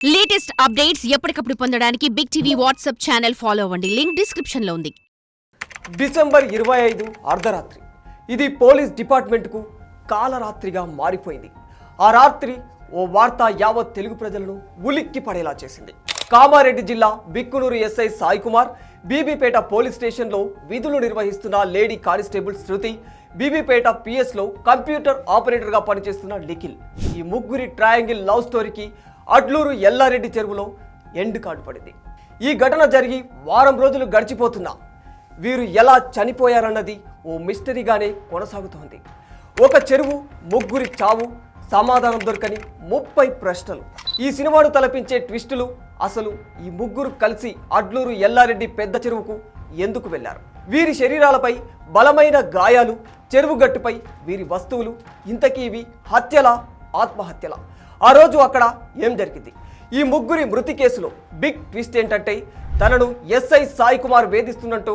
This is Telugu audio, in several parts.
లేటెస్ట్ అప్డేట్స్ ఎప్పటికప్పుడు పొందడానికి big TV WhatsApp channel follow అవ్వండి. లింక్ డిస్క్రిప్షన్ లో ఉంది. డిసెంబర్ 25 అర్ధరాత్రి ఇది పోలీస్ డిపార్ట్మెంట్కు కాలరాత్రిగా మారిపోయింది. ఆ రాత్రి ఓ వార్త యావత్ తెలుగు ప్రజలను ఉలిక్కి పడేలా చేసింది. కామారెడ్డి జిల్లా బిక్కునూరు ఎస్ఐ సాయి కుమార్, బీబీపేట పోలీస్ స్టేషన్లో విధులు నిర్వహిస్తున్న లేడీ కానిస్టేబుల్ శృతి, బీబీపేట పిఎస్లో కంప్యూటర్ ఆపరేటర్గా పనిచేస్తున్న నిఖిల్, ఈ ముగ్గురి ట్రయాంగిల్ లవ్ స్టోరీకి అడ్లూరు ఎల్లారెడ్డి చెరువులో ఎండ్ కార్డు పడింది. ఈ ఘటన జరిగి వారం రోజులు గడిచిపోతున్నా వీరు ఎలా చనిపోయారన్నది ఓ మిస్టరీగానే కొనసాగుతోంది. ఒక చెరువు, ముగ్గురి చావు, సమాధానం దొరకని 30 ప్రశ్నలు. ఈ సినిమాను తలపించే ట్విస్టులు. అసలు ఈ ముగ్గురు కలిసి అడ్లూరు ఎల్లారెడ్డి పెద్ద చెరువుకు ఎందుకు వెళ్లారు? వీరి శరీరాలపై బలమైన గాయాలు, చెరువు గట్టుపై వీరి వస్తువులు. ఇంతకీ ఇవి హత్యలా, ఆత్మహత్యలా? ఆ రోజు అక్కడ ఏం జరిగింది? ఈ ముగ్గురి మృతి కేసులో బిగ్ ట్విస్ట్ ఏంటంటే, తనను ఎస్ఐ సాయి కుమార్ వేధిస్తున్నట్టు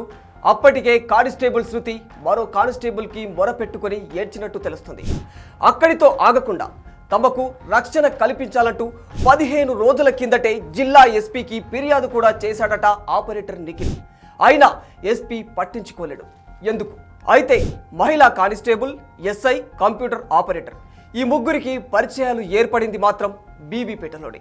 అప్పటికే కానిస్టేబుల్ శృతి మరో కానిస్టేబుల్కి మొరపెట్టుకొని ఏడ్చినట్టు తెలుస్తుంది. అక్కడితో ఆగకుండా తమకు రక్షణ కల్పించాలంటూ 15 రోజుల కిందటే జిల్లా ఎస్పీకి ఫిర్యాదు కూడా చేశాడట ఆపరేటర్ నిఖిల్. అయినా ఎస్పీ పట్టించుకోలేడు. ఎందుకు? అయితే మహిళా కానిస్టేబుల్, ఎస్ఐ, కంప్యూటర్ ఆపరేటర్, ఈ ముగ్గురికి పరిచయాలు ఏర్పడింది మాత్రం బీబీపేటలోనే.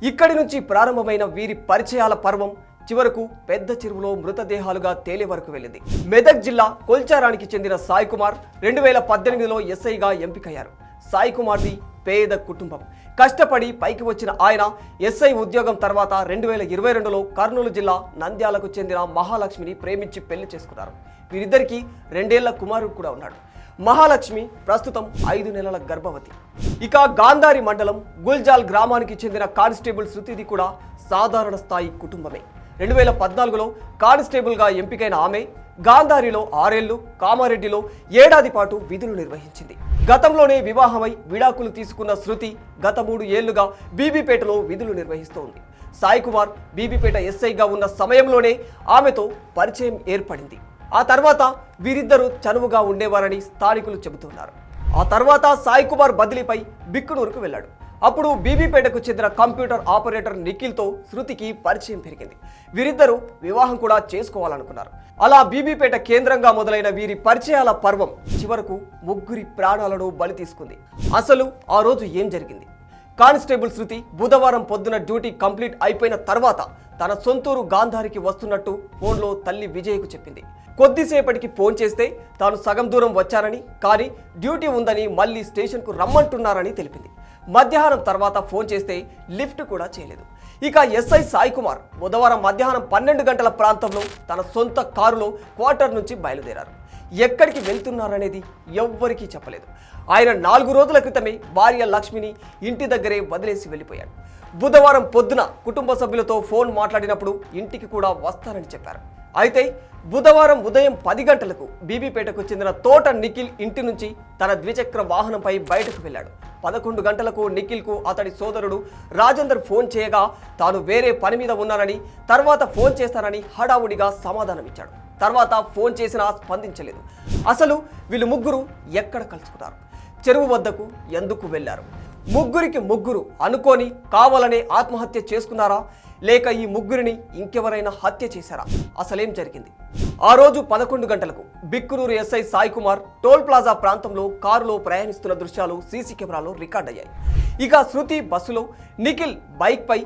ఇక్కడి నుంచి ప్రారంభమైన వీరి పరిచయాల పర్వం చివరకు పెద్ద చెరువులో మృతదేహాలుగా తేలే వరకు వెళ్ళింది. మెదక్ జిల్లా కొల్చారానికి చెందిన సాయి కుమార్ 2018లో ఎస్ఐగా ఎంపికయ్యారు. సాయి కుమార్ది పేద కుటుంబం. కష్టపడి పైకి వచ్చిన ఆయన ఎస్ఐ ఉద్యోగం తర్వాత 2022లో కర్నూలు జిల్లా నంద్యాలకు చెందిన మహాలక్ష్మిని ప్రేమించి పెళ్లి చేసుకున్నారు. వీరిద్దరికీ 2 ఏళ్ల కుమారుడు కూడా ఉన్నాడు. మహాలక్ష్మి ప్రస్తుతం 5 నెలల గర్భవతి. ఇక గాంధారి మండలం గుల్జాల్ గ్రామానికి చెందిన కానిస్టేబుల్ శృతిది కూడా సాధారణ స్థాయి కుటుంబమే. 2014లో కానిస్టేబుల్గా ఎంపికైన ఆమె గాంధారిలో 6 ఏళ్లు, కామారెడ్డిలో 1 ఏడాది పాటు విధులు నిర్వహించింది. గతంలోనే వివాహమై విడాకులు తీసుకున్న శృతి గత 3 ఏళ్లుగా బీబీపేటలో విధులు నిర్వహిస్తోంది. సాయి కుమార్ బీబీపేట ఎస్ఐగా ఉన్న సమయంలోనే ఆమెతో పరిచయం ఏర్పడింది. ఆ తర్వాత వీరిద్దరూ చనువుగా ఉండేవారని స్థానికులు చెబుతున్నారు. ఆ తర్వాత సాయి కుమార్ బదిలీపై బిక్కునూరుకు వెళ్ళాడు. అప్పుడు బీబీపేటకు చెందిన కంప్యూటర్ ఆపరేటర్ నిఖిల్తో శృతికి పరిచయం పెరిగింది. వీరిద్దరూ వివాహం కూడా చేసుకోవాలనుకున్నారు. అలా బీబీపేట కేంద్రంగా మొదలైన వీరి పరిచయాల పర్వం చివరకు ముగ్గురి ప్రాణాలను బలి తీసుకుంది. అసలు ఆ రోజు ఏం జరిగింది? కానిస్టేబుల్ శృతి బుధవారం పొద్దున డ్యూటీ కంప్లీట్ అయిపోయిన తర్వాత తన సొంతూరు గాంధారికి వస్తున్నట్టు ఫోన్లో తల్లి విజయ్కు చెప్పింది. కొద్దిసేపటికి ఫోన్ చేస్తే తాను సగం దూరం వచ్చానని, కానీ డ్యూటీ ఉందని మళ్ళీ స్టేషన్కు రమ్మంటున్నారని తెలిపింది. మధ్యాహ్నం తర్వాత ఫోన్ చేస్తే లిఫ్ట్ కూడా చేయలేదు. ఇక ఎస్ఐ సాయి కుమార్ బుధవారం మధ్యాహ్నం 12 గంటల ప్రాంతంలో తన సొంత కారులో క్వార్టర్ నుంచి బయలుదేరారు. ఎక్కడికి వెళ్తున్నారనేది ఎవ్వరికీ చెప్పలేదు. ఆయన 4 రోజుల క్రితమే భార్య లక్ష్మిని ఇంటి దగ్గరే వదిలేసి వెళ్ళిపోయాడు. బుధవారం పొద్దున కుటుంబ సభ్యులతో ఫోన్ మాట్లాడినప్పుడు ఇంటికి కూడా వస్తారని చెప్పారు. అయితే బుధవారం ఉదయం 10 గంటలకు బీబీపేటకు చెందిన తోట నిఖిల్ ఇంటి నుంచి తన ద్విచక్ర వాహనంపై బయటకు వెళ్ళాడు. 11 గంటలకు నిఖిల్కు అతడి సోదరుడు రాజేందర్ ఫోన్ చేయగా తాను వేరే పని మీద ఉన్నానని, తర్వాత ఫోన్ చేస్తానని హడావుడిగా సమాధానమిచ్చాడు. తర్వాత ఫోన్ చేసినా స్పందించలేదు. అసలు వీళ్ళు ముగ్గురు ఎక్కడ కలుసుకున్నారు? చెరువు వద్దకు ఎందుకు వెళ్లారు? ముగ్గురికి ముగ్గురు అనుకోని కావాలనే ఆత్మహత్య చేసుకున్నారా, లేక ఈ ముగ్గురిని ఇంకెవరైనా హత్య చేశారా? అసలేం జరిగింది? ఆ రోజు 11 గంటలకు Bikkanur SI Sai Kumar toll plaza ప్రాంతంలో కారులో ప్రయాణిస్తున్న దృశ్యాలు సీసీ కెమెరాలో రికార్డ్ అయ్యాయి. ఇక శృతి బస్సులో, నిఖిల్ బైక్పై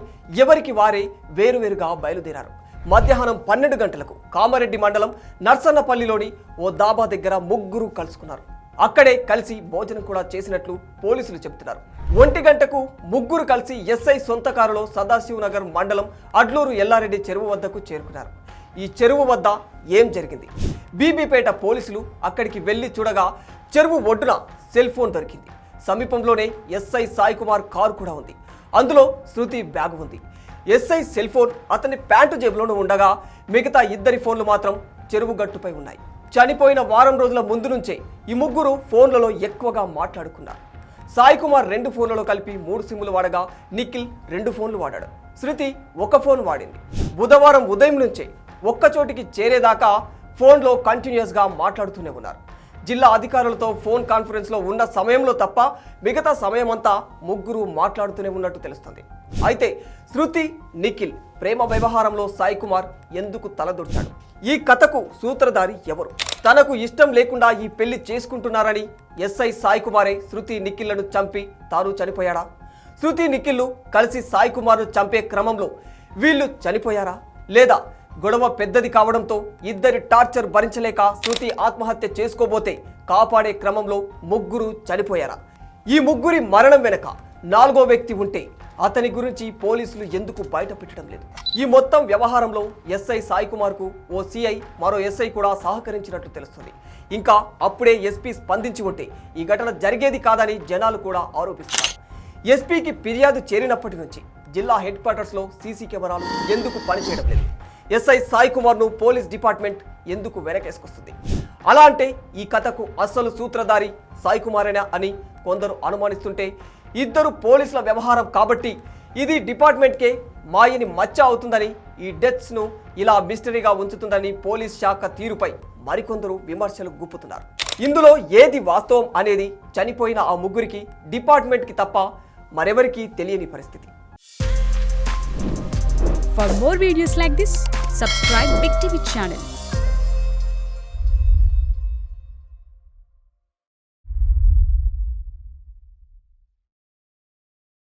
ఎవరికి వారే వేరువేరుగా బయలుదేరారు. మధ్యాహ్నం 12 గంటలకు కామారెడ్డి మండలం నర్సన్నపల్లిలోని ఓ దాబా దగ్గర ముగ్గురు కలుసుకున్నారు. అక్కడే కలిసి భోజనం కూడా చేసినట్లు పోలీసులు చెబుతున్నారు. 1 గంటకు ముగ్గురు కలిసి ఎస్ఐ సొంత కారులో సదాశివనగర్ మండలం అడ్లూరు ఎల్లారెడ్డి చెరువు వద్దకు చేరుకున్నారు. ఈ చెరువు వద్ద ఏం జరిగింది? బీబీపేట పోలీసులు అక్కడికి వెళ్లి చూడగా చెరువు ఒడ్డున సెల్ ఫోన్ దొరికింది. సమీపంలోనే ఎస్ఐ సాయి కుమార్ కారు కూడా ఉంది. అందులో శృతి బ్యాగ్ ఉంది. ఎస్ఐ సెల్ ఫోన్ అతని ప్యాంటు జేబులోనూ ఉండగా మిగతా 2 ఫోన్లు మాత్రం చెరువు గట్టుపై ఉన్నాయి. చనిపోయిన వారం రోజుల ముందు నుంచే ఈ ముగ్గురు ఫోన్లలో ఎక్కువగా మాట్లాడుకున్నారు. సాయి కుమార్ 2 ఫోన్లలో కలిపి 3 సిమ్లు వాడగా నిఖిల్ 2 ఫోన్లు వాడాడు. శృతి 1 ఫోన్ వాడింది. బుధవారం ఉదయం నుంచే ఒక్కచోటికి చేరేదాకా ఫోన్లో కంటిన్యూస్గా మాట్లాడుతూనే ఉన్నారు. జిల్లా అధికారులతో ఫోన్ కాన్ఫరెన్స్లో ఉన్న సమయంలో తప్ప మిగతా సమయమంతా ముగ్గురు మాట్లాడుతూనే ఉన్నట్టు తెలుస్తుంది. అయితే శృతి, నిఖిల్ ప్రేమ వ్యవహారంలో సాయి కుమార్ ఎందుకు తలదూర్చాడు? ఈ కథకు సూత్రధారి ఎవరు? తనకు ఇష్టం లేకుండా ఈ పెళ్లి చేసుకుంటున్నారని ఎస్ఐ సాయి కుమారే శృతి, నిఖిల్లను చంపి తాను చనిపోయాడా? శృతి, నిఖిల్లు కలిసి సాయి కుమార్ను చంపే క్రమంలో వీళ్ళు చనిపోయారా? లేదా గొడవ పెద్దది కావడంతో ఇద్దరి టార్చర్ భరించలేక శృతి ఆత్మహత్య చేసుకోబోతే కాపాడే క్రమంలో ముగ్గురు చనిపోయారా? ఈ ముగ్గురి మరణం వెనక నాలుగో వ్యక్తి ఉంటే అతని గురించి పోలీసులు ఎందుకు బయట పెట్టడం లేదు? ఈ మొత్తం వ్యవహారంలో ఎస్ఐ సాయి కుమార్కు ఓ సిఐ, మరో ఎస్ఐ కూడా సహకరించినట్లు తెలుస్తుంది. ఇంకా అప్పుడే ఎస్పీ స్పందించి ఉంటే ఈ ఘటన జరిగేది కాదని జనాలు కూడా ఆరోపిస్తున్నారు. ఎస్పీకి ఫిర్యాదు చేరినప్పటి నుంచి జిల్లా హెడ్ క్వార్టర్స్లో సీసీ కెమెరాలు ఎందుకు పనిచేయడం లేదు? ఎస్ఐ సాయి కుమార్ను పోలీస్ డిపార్ట్మెంట్ ఎందుకు వెనకేసుకొస్తుంది? అలా అంటే ఈ కథకు అసలు సూత్రధారి సాయి కుమారేనా అని కొందరు అనుమానిస్తుంటే, ఇద్దరు పోలీసుల వ్యవహారం కాబట్టి ఇది డిపార్ట్మెంట్కే మాయని మచ్చ అవుతుందని, ఈ డెత్స్ను ఇలా మిస్టరీగా ఉంచుతుందని పోలీస్ శాఖ తీరుపై మరికొందరు విమర్శలు గుప్పుతున్నారు. ఇందులో ఏది వాస్తవం అనేది చనిపోయిన ఆ ముగ్గురికి, డిపార్ట్మెంట్కి తప్ప మరెవరికీ తెలియని పరిస్థితి. For more videos like this, subscribe Big TV channel.